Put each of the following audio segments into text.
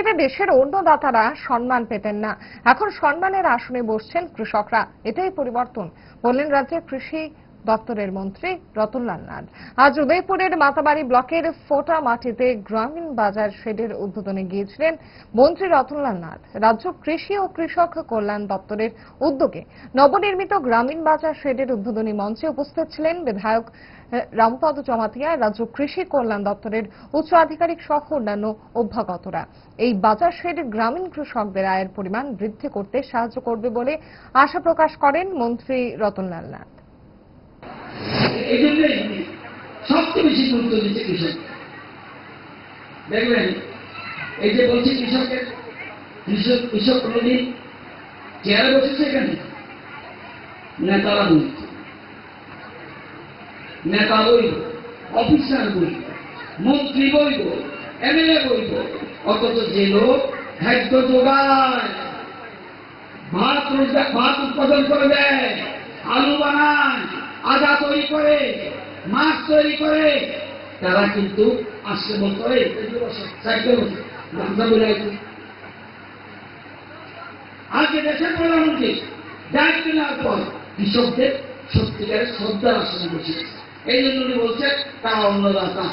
এতে দেশের অন্নদাতারা সম্মান পেতেন না, এখন সম্মানের আসনে বসছেন কৃষকরা। এটাই পরিবর্তন বললেন রাজ্যের কৃষি দপ্তরের মন্ত্রী রতনলাল নাথ। আজ উদয়পুরের মাতাবাড়ি ব্লকের ফোটা মাটিতে গ্রামীণ বাজার শেডের উদ্বোধনে গিয়েছিলেন মন্ত্রী রতনলাল নাথ। রাজ্য কৃষি ও কৃষক কল্যাণ দপ্তরের উদ্যোগে নবনির্মিত গ্রামীণ বাজার শেডের উদ্বোধনী মঞ্চে উপস্থিত ছিলেন বিধায়ক রামপদ জমাতিয়া, রাজ্য কৃষি কল্যাণ দপ্তরের উচ্চ আধিকারিক সহ অন্যান্য অভ্যাগতরা। এই বাজার শেড গ্রামীণ কৃষকদের আয়ের পরিমাণ বৃদ্ধি করতে সাহায্য করবে বলে আশা প্রকাশ করেন মন্ত্রী রতনলাল নাথ। এই জন্যই সবচেয়ে বেশি গুরুত্ব দিচ্ছে কৃষক। দেখবেন এই যে বলছি কৃষক কোনদিন চেয়ারে বসেছে, এখানে নেতারা বলছে, নেতা বইব, অফিসার বইব, মন্ত্রী বইব, এমএলএ বইব, অথচ যে লোক খাদ্য যোগায়, ভাত উৎপাদন করে দেয়, আলু বানায়, আদা তৈরি করে, মাছ তৈরি করে, তারা কিন্তু আসলে বলতে হয় আজকে দেশের প্রধানমন্ত্রী দায়িত্ব নেওয়ার পর কৃষকদের সত্যিকারের শ্রদ্ধার আসনে বসেছে। এই জন্য উনি বলছেন তারা অন্নদাতা,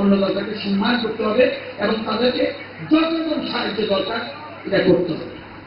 অন্নদাতাকে সম্মান করতে হবে এবং তাদেরকে যতজন সাহায্য দরকার এটা করতে হবে।